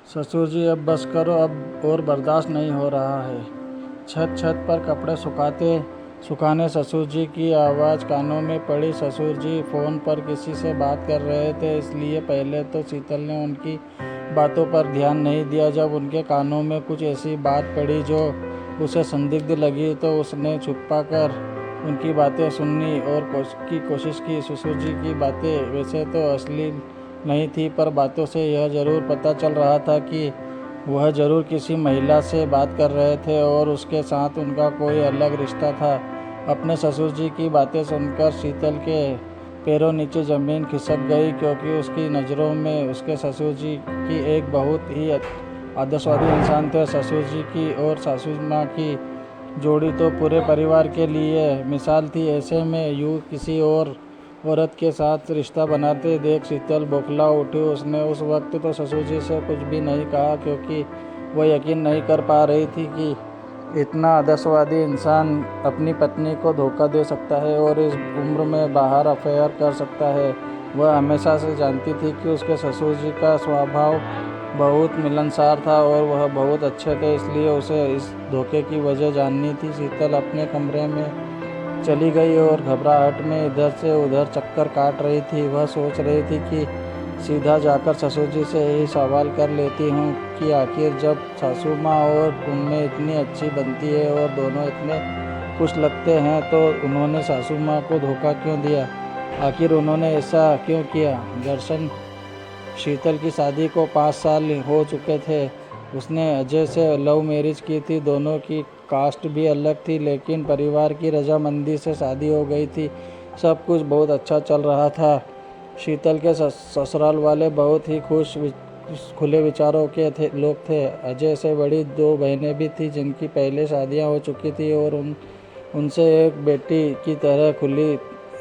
ससुर जी अब बस करो, अब और बर्दाश्त नहीं हो रहा है। छत पर कपड़े सुखाने ससुर जी की आवाज़ कानों में पड़ी। ससुर जी फ़ोन पर किसी से बात कर रहे थे, इसलिए पहले तो शीतल ने उनकी बातों पर ध्यान नहीं दिया। जब उनके कानों में कुछ ऐसी बात पड़ी जो उसे संदिग्ध लगी तो उसने छुपा कर उनकी बातें सुननी और कोशिश की। ससुर जी की बातें वैसे तो असली नहीं थी, पर बातों से यह ज़रूर पता चल रहा था कि वह ज़रूर किसी महिला से बात कर रहे थे और उसके साथ उनका कोई अलग रिश्ता था। अपने ससुर जी की बातें सुनकर शीतल के पैरों नीचे ज़मीन खिसक गई, क्योंकि उसकी नज़रों में उसके ससुर जी की एक बहुत ही आदर्शवादी इंसान थे। ससुर जी की और सासू माँ की जोड़ी तो पूरे परिवार के लिए मिसाल थी। ऐसे में यूँ किसी और औरत के साथ रिश्ता बनाते देख शीतल बौखला उठी। उसने उस वक्त तो ससुर जी से कुछ भी नहीं कहा, क्योंकि वह यकीन नहीं कर पा रही थी कि इतना आदर्शवादी इंसान अपनी पत्नी को धोखा दे सकता है और इस उम्र में बाहर अफेयर कर सकता है। वह हमेशा से जानती थी कि उसके ससुर जी का स्वभाव बहुत मिलनसार था और वह बहुत अच्छे थे, इसलिए उसे इस धोखे की वजह जाननी थी। शीतल अपने कमरे में चली गई और घबराहट में इधर से उधर चक्कर काट रही थी। वह सोच रही थी कि सीधा जाकर ससुर जी से यही सवाल कर लेती हूँ कि आखिर जब सासू माँ और उनमें इतनी अच्छी बनती है और दोनों इतने खुश लगते हैं, तो उन्होंने सासू माँ को धोखा क्यों दिया? आखिर उन्होंने ऐसा क्यों किया? दरअसल शीतल की शादी को 5 साल हो चुके थे। उसने अजय से लव मैरिज की थी। दोनों की कास्ट भी अलग थी, लेकिन परिवार की रजामंदी से शादी हो गई थी। सब कुछ बहुत अच्छा चल रहा था। शीतल के ससुराल वाले बहुत ही खुले विचारों के लोग थे। अजय से बड़ी 2 बहनें भी थी जिनकी पहले शादियां हो चुकी थी और उनसे एक बेटी की तरह खुली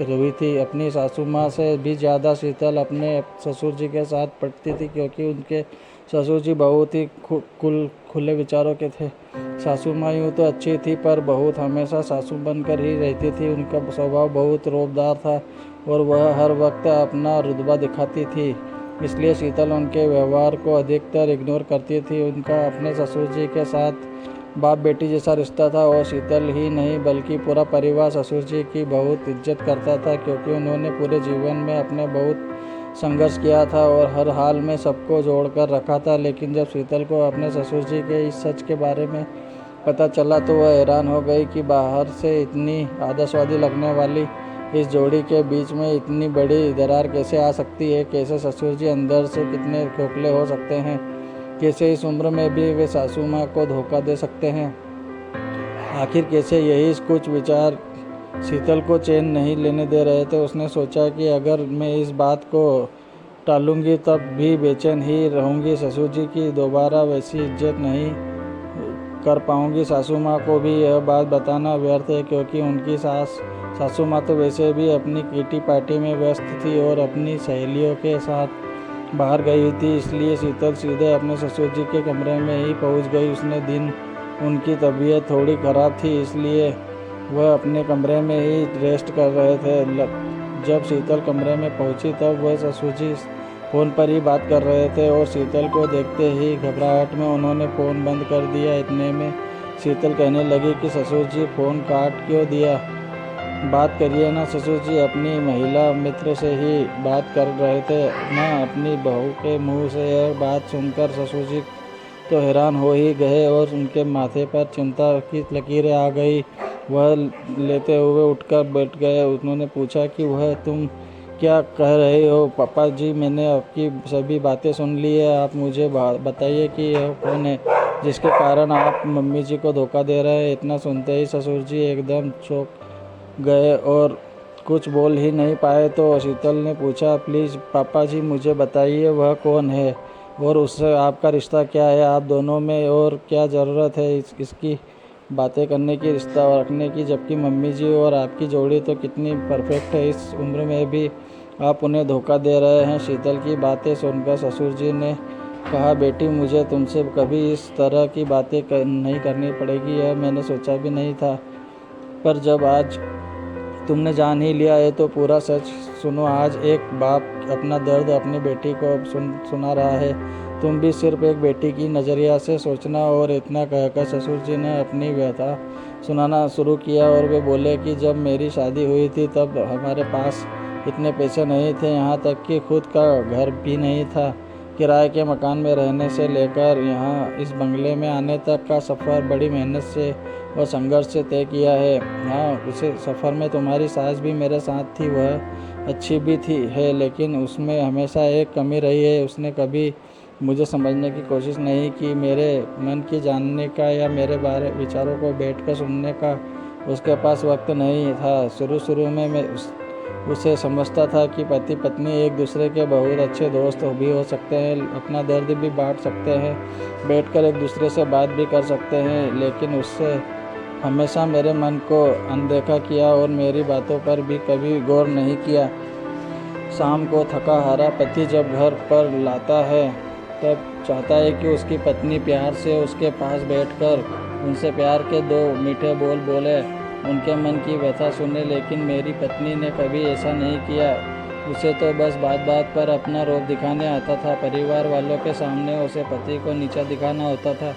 हुई थी। अपनी सासू माँ से भी ज़्यादा शीतल अपने ससुर जी के साथ पटती थी, क्योंकि उनके ससुर जी बहुत ही खुले विचारों के थे। सासू माँ यूँ तो अच्छी थी, पर बहुत हमेशा सासू बनकर ही रहती थी। उनका स्वभाव बहुत रौबदार था और वह हर वक्त अपना रुतबा दिखाती थी, इसलिए शीतल उनके व्यवहार को अधिकतर इग्नोर करती थी। उनका अपने ससुर जी के साथ बाप बेटी जैसा रिश्ता था और शीतल ही नहीं बल्कि पूरा परिवार ससुर जी की बहुत इज्जत करता था, क्योंकि उन्होंने पूरे जीवन में अपने बहुत संघर्ष किया था और हर हाल में सबको जोड़कर रखा था। लेकिन जब शीतल को अपने ससुर जी के इस सच के बारे में पता चला तो वह हैरान हो गई कि बाहर से इतनी आदर्शवादी लगने वाली इस जोड़ी के बीच में इतनी बड़ी दरार कैसे आ सकती है। कैसे ससुर जी अंदर से कितने खोखले हो सकते हैं? कैसे इस उम्र में भी वे सासू माँ को धोखा दे सकते हैं? आखिर कैसे? यही कुछ विचार शीतल को चैन नहीं लेने दे रहे थे। उसने सोचा कि अगर मैं इस बात को टालूंगी तब भी बेचैन ही रहूंगी। ससुर जी की दोबारा वैसी इज्जत नहीं कर पाऊंगी। सासू माँ को भी यह बात बताना व्यर्थ है, क्योंकि उनकी सासू माँ तो वैसे भी अपनी किटी पार्टी में व्यस्त थी और अपनी सहेलियों के साथ बाहर गई थी। इसलिए शीतल सीधे अपने ससुर जी के कमरे में ही पहुंच गई। उसने दिन उनकी तबीयत थोड़ी ख़राब थी, इसलिए वह अपने कमरे में ही रेस्ट कर रहे थे। जब शीतल कमरे में पहुंची तब वह ससुर जी फ़ोन पर ही बात कर रहे थे और शीतल को देखते ही घबराहट में उन्होंने फ़ोन बंद कर दिया। इतने में शीतल कहने लगी कि ससुर जी फ़ोन काट क्यों दिया? बात करिए ना ससुर जी। अपनी महिला मित्र से ही बात कर रहे थे ना? अपनी बहू के मुंह से यह बात सुनकर ससुर जी तो हैरान हो ही गए और उनके माथे पर चिंता की लकीरें आ गई। वह लेते हुए उठकर बैठ गए। उन्होंने पूछा कि वह तुम क्या कह रहे हो? पापा जी, मैंने आपकी सभी बातें सुन ली है। आप मुझे बताइए कि यह कौन है जिसके कारण आप मम्मी जी को धोखा दे रहे हैं? इतना सुनते ही ससुर जी एकदम चौंक गए और कुछ बोल ही नहीं पाए। तो शीतल ने पूछा, प्लीज़ पापा जी मुझे बताइए वह कौन है और उससे आपका रिश्ता क्या है? आप दोनों में और क्या ज़रूरत है इसकी बातें करने की, रिश्ता रखने की, जबकि मम्मी जी और आपकी जोड़ी तो कितनी परफेक्ट है। इस उम्र में भी आप उन्हें धोखा दे रहे हैं। शीतल की बातें सुनकर ससुर जी ने कहा, बेटी मुझे तुमसे कभी इस तरह की बातें नहीं करनी पड़ेगी, यह मैंने सोचा भी नहीं था। पर जब आज तुमने जान ही लिया है तो पूरा सच सुनो। आज एक बाप अपना दर्द अपनी बेटी को सुना रहा है, तुम भी सिर्फ एक बेटी की नज़रिया से सोचना। और इतना कहकर ससुर जी ने अपनी व्यथा सुनाना शुरू किया और वे बोले कि जब मेरी शादी हुई थी तब हमारे पास इतने पैसे नहीं थे, यहाँ तक कि खुद का घर भी नहीं था। किराए के मकान में रहने से लेकर यहाँ इस बंगले में आने तक का सफ़र बड़ी मेहनत से और संघर्ष से तय किया है। हाँ, उस सफ़र में तुम्हारी सास भी मेरे साथ थी, वह अच्छी भी थी है, लेकिन उसमें हमेशा एक कमी रही है। उसने कभी मुझे समझने की कोशिश नहीं की, मेरे मन की जानने का या मेरे बारे विचारों को बैठकर सुनने का उसके पास वक्त नहीं था। शुरू में मैं उसे समझता था कि पति पत्नी एक दूसरे के बहुत अच्छे दोस्त भी हो सकते हैं, अपना दर्द भी बांट सकते हैं, बैठकर एक दूसरे से बात भी कर सकते हैं, लेकिन उससे हमेशा मेरे मन को अनदेखा किया और मेरी बातों पर भी कभी गौर नहीं किया। शाम को थका हारा पति जब घर पर लाता है तब चाहता है कि उसकी पत्नी प्यार से उसके पास बैठकर उनसे प्यार के दो मीठे बोल बोले, उनके मन की व्यथा सुने, लेकिन मेरी पत्नी ने कभी ऐसा नहीं किया। उसे तो बस बात बात पर अपना रोब दिखाने आता था। परिवार वालों के सामने उसे पति को नीचा दिखाना होता था।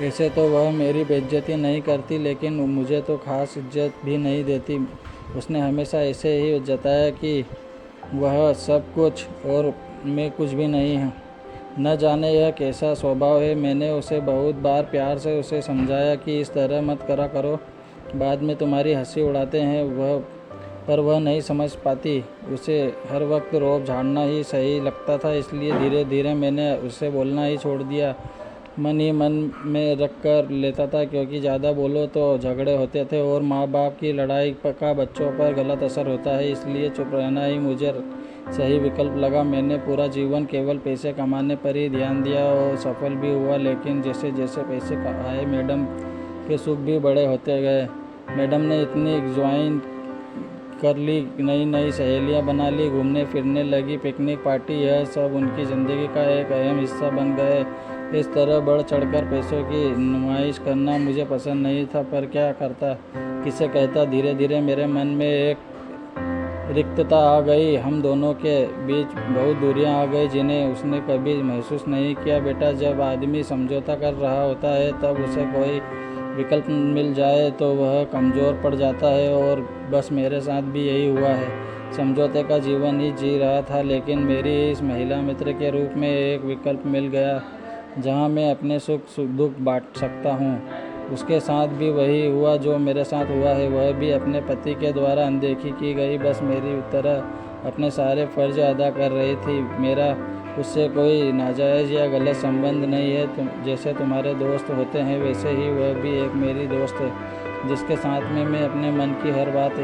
ऐसे तो वह मेरी बेइज्जती नहीं करती, लेकिन मुझे तो खास इज्जत भी नहीं देती। उसने हमेशा ऐसे ही जताया कि वह सब कुछ और मैं कुछ भी नहीं हूँ। न जाने यह कैसा स्वभाव है। मैंने उसे बहुत बार प्यार से उसे समझाया कि इस तरह मत करा करो, बाद में तुम्हारी हंसी उड़ाते हैं पर वह नहीं समझ पाती। उसे हर वक्त रोब झाड़ना ही सही लगता था, इसलिए धीरे धीरे मैंने उसे बोलना ही छोड़ दिया। मन ही मन में रख कर लेता था, क्योंकि ज़्यादा बोलो तो झगड़े होते थे और माँ बाप की लड़ाई का बच्चों पर गलत असर होता है, इसलिए चुप रहना ही मुझे सही विकल्प लगा। मैंने पूरा जीवन केवल पैसे कमाने पर ही ध्यान दिया और सफल भी हुआ, लेकिन जैसे जैसे पैसे आए मैडम के सुख भी बड़े होते गए। मैडम ने इतनी ज्वाइन कर ली, नई नई सहेलियां बना ली, घूमने फिरने लगी, पिकनिक पार्टी, यह सब उनकी ज़िंदगी का एक अहम हिस्सा बन गए। इस तरह बढ़ चढ़कर पैसों की नुमाइश करना मुझे पसंद नहीं था, पर क्या करता, किसे कहता। धीरे धीरे मेरे मन में एक रिक्तता आ गई। हम दोनों के बीच बहुत दूरियां आ गई, जिन्हें उसने कभी महसूस नहीं किया। बेटा, जब आदमी समझौता कर रहा होता है तब उसे कोई विकल्प मिल जाए तो वह कमज़ोर पड़ जाता है, और बस मेरे साथ भी यही हुआ है। समझौते का जीवन ही जी रहा था, लेकिन मेरी इस महिला मित्र के रूप में एक विकल्प मिल गया जहां मैं अपने सुख दुख बांट सकता हूं। उसके साथ भी वही हुआ जो मेरे साथ हुआ है। वह भी अपने पति के द्वारा अनदेखी की गई, बस मेरी तरह अपने सारे फ़र्ज अदा कर रही थी। मेरा उससे कोई नाजायज़ या गलत संबंध नहीं है। जैसे तुम्हारे दोस्त होते हैं वैसे ही वह भी एक मेरी दोस्त है, जिसके साथ में मैं अपने मन की हर बात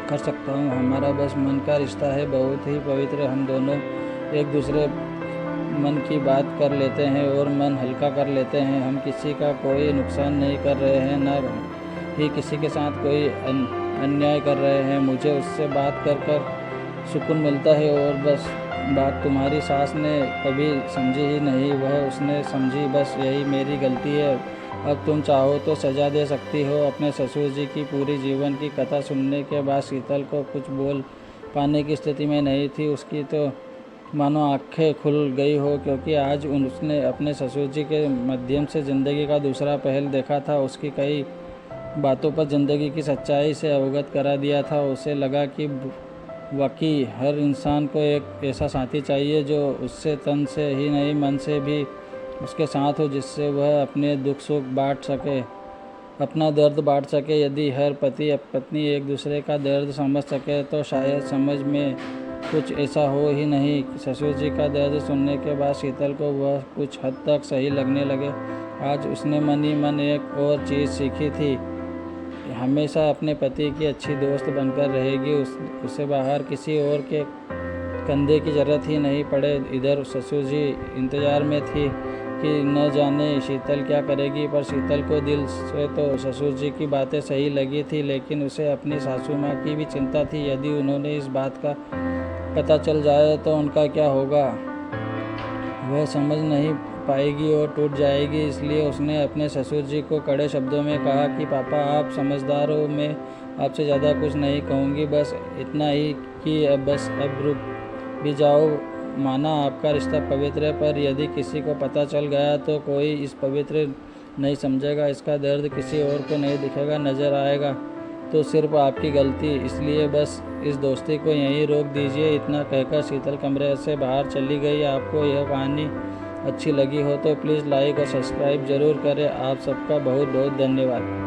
कर सकता हूँ। हमारा बस मन का रिश्ता है, बहुत ही पवित्र। हम दोनों एक दूसरे मन की बात कर लेते हैं और मन हल्का कर लेते हैं। हम किसी का कोई नुकसान नहीं कर रहे हैं, न ही किसी के साथ कोई अन्याय कर रहे हैं। मुझे उससे बात कर कर सुकून मिलता है, और बस बात तुम्हारी सास ने कभी समझी ही नहीं, वह उसने समझी। बस यही मेरी गलती है। अब तुम चाहो तो सज़ा दे सकती हो। अपने ससुर जी की पूरी जीवन की कथा सुनने के बाद शीतल को कुछ बोल पाने की स्थिति में नहीं थी। उसकी तो मानो आंखें खुल गई हो, क्योंकि आज उसने अपने ससुर जी के माध्यम से ज़िंदगी का दूसरा पहल देखा था। उसकी कई बातों पर ज़िंदगी की सच्चाई से अवगत करा दिया था। उसे लगा कि वाकई हर इंसान को एक ऐसा साथी चाहिए जो उससे तन से ही नहीं मन से भी उसके साथ हो, जिससे वह अपने दुख सुख बांट सके, अपना दर्द बांट सके। यदि हर पति पत्नी एक दूसरे का दर्द समझ सके तो शायद समझ में कुछ ऐसा हो ही नहीं। ससुर जी का दर्द सुनने के बाद शीतल को वह कुछ हद तक सही लगने लगे। आज उसने मन ही मन एक और चीज़ सीखी थी, हमेशा अपने पति की अच्छी दोस्त बनकर रहेगी। उसे बाहर किसी और के कंधे की ज़रूरत ही नहीं पड़े। इधर ससुर जी इंतज़ार में थी कि न जाने शीतल क्या करेगी, पर शीतल को दिल से तो ससुर जी की बातें सही लगी थी, लेकिन उसे अपनी सासू माँ की भी चिंता थी। यदि उन्होंने इस बात का पता चल जाए तो उनका क्या होगा, वह समझ नहीं पाएगी और टूट जाएगी। इसलिए उसने अपने ससुर जी को कड़े शब्दों में कहा कि पापा, आप समझदार हो, मैं आपसे ज़्यादा कुछ नहीं कहूँगी, बस इतना ही कि अब रुक भी जाओ। माना आपका रिश्ता पवित्र है, पर यदि किसी को पता चल गया तो कोई इस पवित्र नहीं समझेगा। इसका दर्द किसी और को नहीं दिखेगा, नज़र आएगा तो सिर्फ आपकी गलती। इसलिए बस इस दोस्ती को यहीं रोक दीजिए। इतना कहकर शीतल कमरे से बाहर चली गई। आपको यह कहानी अच्छी लगी हो तो प्लीज़ लाइक और सब्सक्राइब ज़रूर करें। आप सबका बहुत बहुत धन्यवाद।